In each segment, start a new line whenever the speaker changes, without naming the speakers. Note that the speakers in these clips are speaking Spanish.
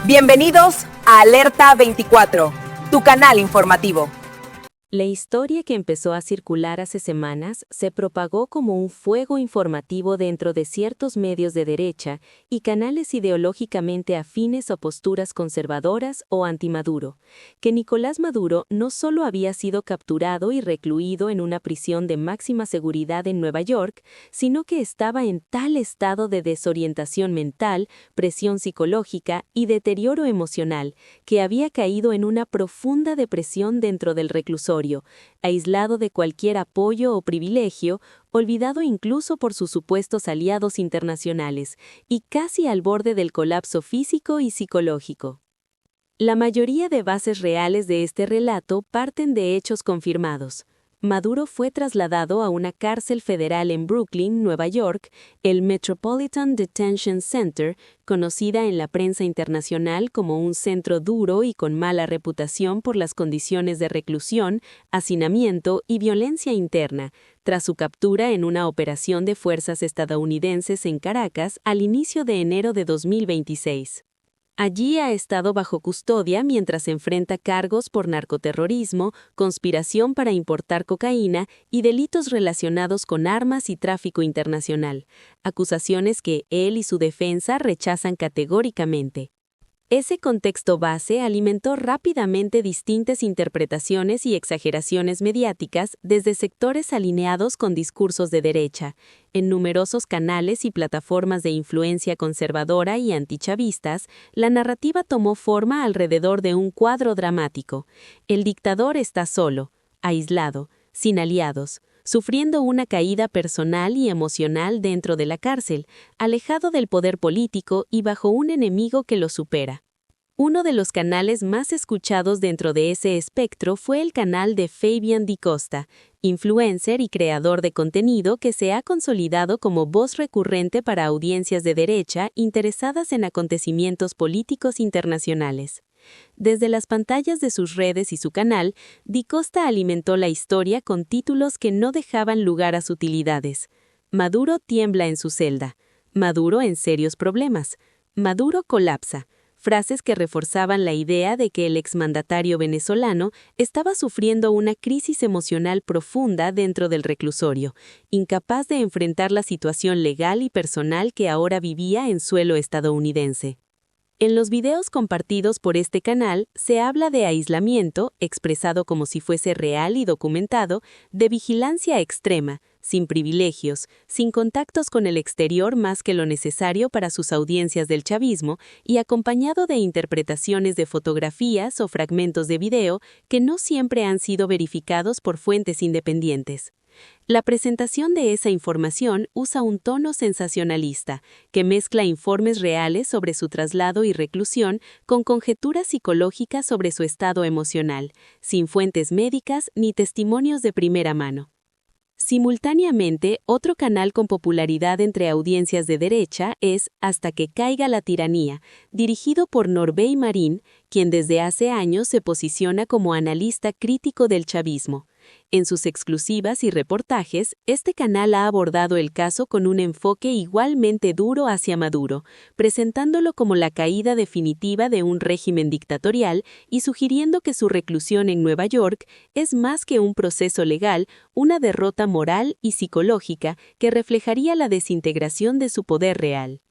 Bienvenidos a Alerta 24, tu canal informativo.
La historia que empezó a circular hace semanas se propagó como un fuego informativo dentro de ciertos medios de derecha y canales ideológicamente afines a posturas conservadoras o anti-Maduro, que Nicolás Maduro no solo había sido capturado y recluido en una prisión de máxima seguridad en Nueva York, sino que estaba en tal estado de desorientación mental, presión psicológica y deterioro emocional que había caído en una profunda depresión dentro del reclusorio, aislado de cualquier apoyo o privilegio, olvidado incluso por sus supuestos aliados internacionales, y casi al borde del colapso físico y psicológico. La mayoría de bases reales de este relato parten de hechos confirmados. Maduro fue trasladado a una cárcel federal en Brooklyn, Nueva York, el Metropolitan Detention Center, conocida en la prensa internacional como un centro duro y con mala reputación por las condiciones de reclusión, hacinamiento y violencia interna, tras su captura en una operación de fuerzas estadounidenses en Caracas al inicio de enero de 2026. Allí ha estado bajo custodia mientras enfrenta cargos por narcoterrorismo, conspiración para importar cocaína y delitos relacionados con armas y tráfico internacional, acusaciones que él y su defensa rechazan categóricamente. Ese contexto base alimentó rápidamente distintas interpretaciones y exageraciones mediáticas desde sectores alineados con discursos de derecha, en numerosos canales y plataformas de influencia conservadora y antichavistas. La narrativa tomó forma alrededor de un cuadro dramático. El dictador está solo, aislado, sin aliados, sufriendo una caída personal y emocional dentro de la cárcel, alejado del poder político y bajo un enemigo que lo supera. Uno de los canales más escuchados dentro de ese espectro fue el canal de Fabian Di Costa, influencer y creador de contenido que se ha consolidado como voz recurrente para audiencias de derecha interesadas en acontecimientos políticos internacionales. Desde las pantallas de sus redes y su canal, Di Costa alimentó la historia con títulos que no dejaban lugar a sutilidades. Maduro tiembla en su celda. Maduro en serios problemas. Maduro colapsa. Frases que reforzaban la idea de que el exmandatario venezolano estaba sufriendo una crisis emocional profunda dentro del reclusorio, incapaz de enfrentar la situación legal y personal que ahora vivía en suelo estadounidense. En los videos compartidos por este canal se habla de aislamiento, expresado como si fuese real y documentado, de vigilancia extrema, sin privilegios, sin contactos con el exterior más que lo necesario para sus audiencias del chavismo y acompañado de interpretaciones de fotografías o fragmentos de video que no siempre han sido verificados por fuentes independientes. La presentación de esa información usa un tono sensacionalista, que mezcla informes reales sobre su traslado y reclusión con conjeturas psicológicas sobre su estado emocional, sin fuentes médicas ni testimonios de primera mano. Simultáneamente, otro canal con popularidad entre audiencias de derecha es Hasta que caiga la tiranía, dirigido por Norbey Marín, quien desde hace años se posiciona como analista crítico del chavismo. En sus exclusivas y reportajes, este canal ha abordado el caso con un enfoque igualmente duro hacia Maduro, presentándolo como la caída definitiva de un régimen dictatorial y sugiriendo que su reclusión en Nueva York es más que un proceso legal, una derrota moral y psicológica que reflejaría la desintegración de su poder real.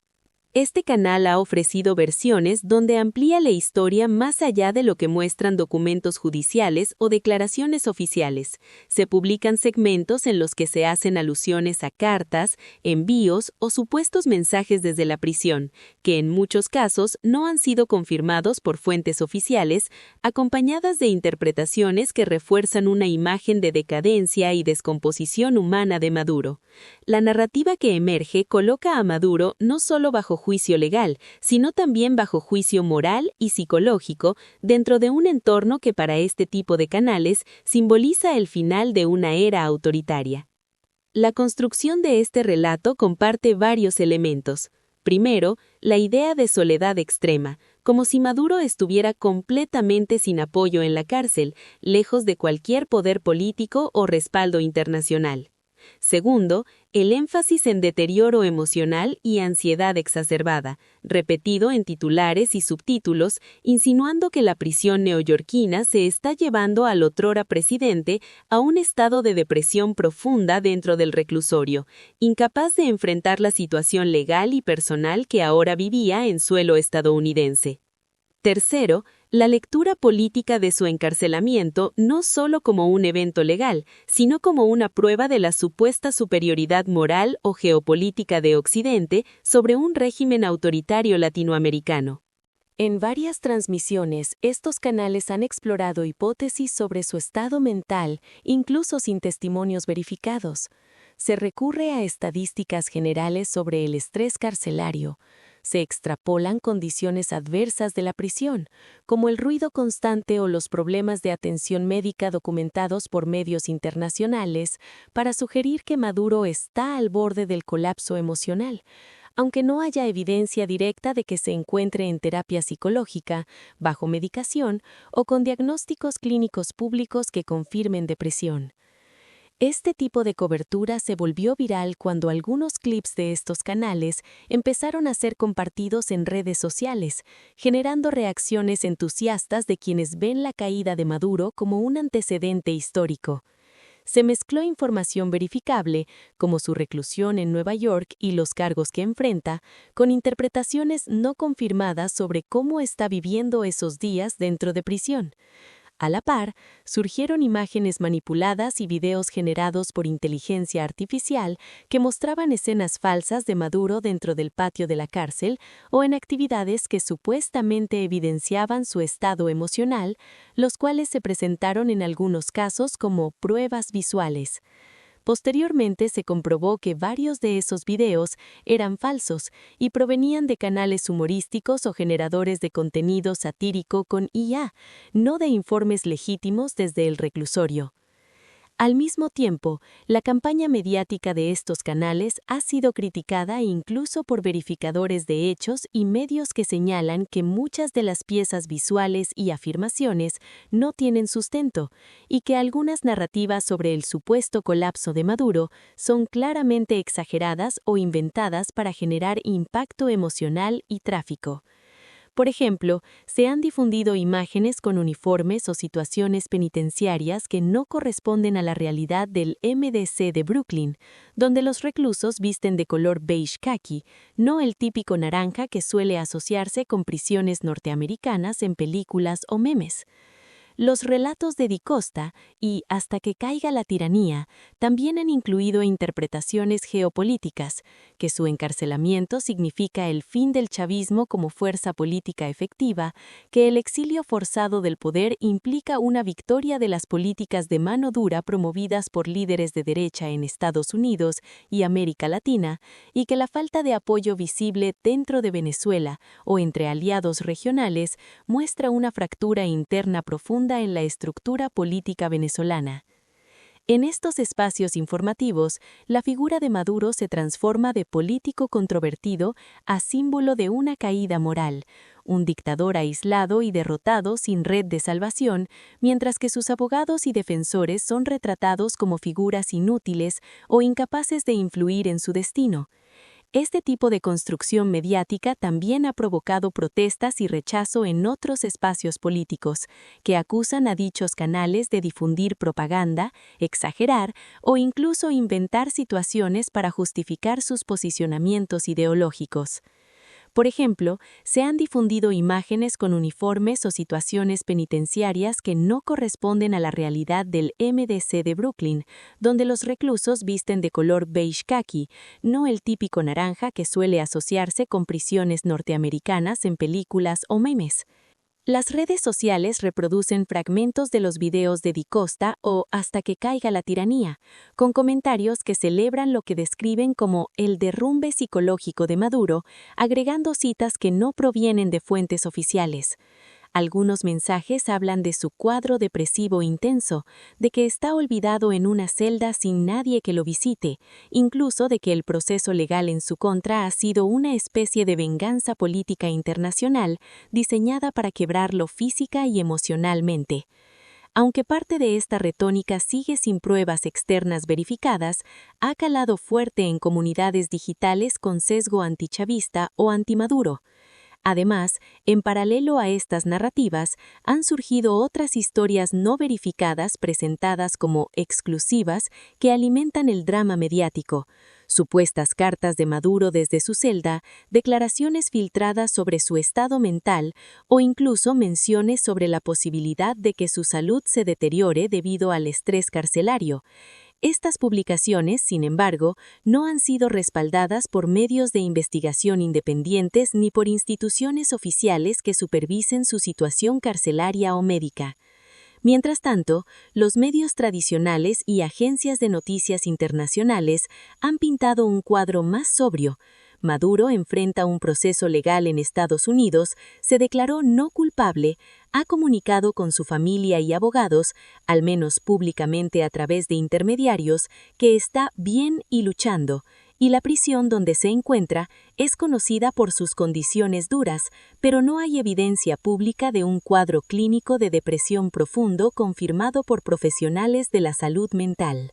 Este canal ha ofrecido versiones donde amplía la historia más allá de lo que muestran documentos judiciales o declaraciones oficiales. Se publican segmentos en los que se hacen alusiones a cartas, envíos o supuestos mensajes desde la prisión, que en muchos casos no han sido confirmados por fuentes oficiales, acompañadas de interpretaciones que refuerzan una imagen de decadencia y descomposición humana de Maduro. La narrativa que emerge coloca a Maduro no solo bajo juicio legal, sino también bajo juicio moral y psicológico dentro de un entorno que para este tipo de canales simboliza el final de una era autoritaria. La construcción de este relato comparte varios elementos. Primero, la idea de soledad extrema, como si Maduro estuviera completamente sin apoyo en la cárcel, lejos de cualquier poder político o respaldo internacional. Segundo, El énfasis en deterioro emocional y ansiedad exacerbada, repetido en titulares y subtítulos, insinuando que la prisión neoyorquina se está llevando al otrora presidente a un estado de depresión profunda dentro del reclusorio, incapaz de enfrentar la situación legal y personal que ahora vivía en suelo estadounidense. Tercero, la lectura política de su encarcelamiento no solo como un evento legal, sino como una prueba de la supuesta superioridad moral o geopolítica de Occidente sobre un régimen autoritario latinoamericano. En varias transmisiones, estos canales han explorado hipótesis sobre su estado mental, incluso sin testimonios verificados. Se recurre a estadísticas generales sobre el estrés carcelario. Se extrapolan condiciones adversas de la prisión, como el ruido constante o los problemas de atención médica documentados por medios internacionales, para sugerir que Maduro está al borde del colapso emocional, aunque no haya evidencia directa de que se encuentre en terapia psicológica, bajo medicación o con diagnósticos clínicos públicos que confirmen depresión. Este tipo de cobertura se volvió viral cuando algunos clips de estos canales empezaron a ser compartidos en redes sociales, generando reacciones entusiastas de quienes ven la caída de Maduro como un antecedente histórico. Se mezcló información verificable, como su reclusión en Nueva York y los cargos que enfrenta, con interpretaciones no confirmadas sobre cómo está viviendo esos días dentro de prisión. A la par, surgieron imágenes manipuladas y videos generados por inteligencia artificial que mostraban escenas falsas de Maduro dentro del patio de la cárcel o en actividades que supuestamente evidenciaban su estado emocional, los cuales se presentaron en algunos casos como pruebas visuales. Posteriormente se comprobó que varios de esos videos eran falsos y provenían de canales humorísticos o generadores de contenido satírico con IA, no de informes legítimos desde el reclusorio. Al mismo tiempo, la campaña mediática de estos canales ha sido criticada incluso por verificadores de hechos y medios que señalan que muchas de las piezas visuales y afirmaciones no tienen sustento y que algunas narrativas sobre el supuesto colapso de Maduro son claramente exageradas o inventadas para generar impacto emocional y tráfico. Por ejemplo, se han difundido imágenes con uniformes o situaciones penitenciarias que no corresponden a la realidad del MDC de Brooklyn, donde los reclusos visten de color beige caqui, no el típico naranja que suele asociarse con prisiones norteamericanas en películas o memes. Los relatos de Di Costa y Hasta que caiga la tiranía también han incluido interpretaciones geopolíticas, que su encarcelamiento significa el fin del chavismo como fuerza política efectiva, que el exilio forzado del poder implica una victoria de las políticas de mano dura promovidas por líderes de derecha en Estados Unidos y América Latina, y que la falta de apoyo visible dentro de Venezuela o entre aliados regionales muestra una fractura interna profunda en la estructura política venezolana. En estos espacios informativos, la figura de Maduro se transforma de político controvertido a símbolo de una caída moral, un dictador aislado y derrotado sin red de salvación, mientras que sus abogados y defensores son retratados como figuras inútiles o incapaces de influir en su destino. Este tipo de construcción mediática también ha provocado protestas y rechazo en otros espacios políticos, que acusan a dichos canales de difundir propaganda, exagerar o incluso inventar situaciones para justificar sus posicionamientos ideológicos. Por ejemplo, se han difundido imágenes con uniformes o situaciones penitenciarias que no corresponden a la realidad del MDC de Brooklyn, donde los reclusos visten de color beige caqui, no el típico naranja que suele asociarse con prisiones norteamericanas en películas o memes. Las redes sociales reproducen fragmentos de los videos de Di Costa o Hasta que caiga la tiranía, con comentarios que celebran lo que describen como el derrumbe psicológico de Maduro, agregando citas que no provienen de fuentes oficiales. Algunos mensajes hablan de su cuadro depresivo intenso, de que está olvidado en una celda sin nadie que lo visite, incluso de que el proceso legal en su contra ha sido una especie de venganza política internacional diseñada para quebrarlo física y emocionalmente. Aunque parte de esta retórica sigue sin pruebas externas verificadas, ha calado fuerte en comunidades digitales con sesgo antichavista o antimaduro. Además, en paralelo a estas narrativas, han surgido otras historias no verificadas presentadas como exclusivas que alimentan el drama mediático. Supuestas cartas de Maduro desde su celda, declaraciones filtradas sobre su estado mental o incluso menciones sobre la posibilidad de que su salud se deteriore debido al estrés carcelario. Estas publicaciones, sin embargo, no han sido respaldadas por medios de investigación independientes ni por instituciones oficiales que supervisen su situación carcelaria o médica. Mientras tanto, los medios tradicionales y agencias de noticias internacionales han pintado un cuadro más sobrio. Maduro enfrenta un proceso legal en Estados Unidos, se declaró no culpable, ha comunicado con su familia y abogados, al menos públicamente a través de intermediarios, que está bien y luchando, y la prisión donde se encuentra es conocida por sus condiciones duras, pero no hay evidencia pública de un cuadro clínico de depresión profundo confirmado por profesionales de la salud mental.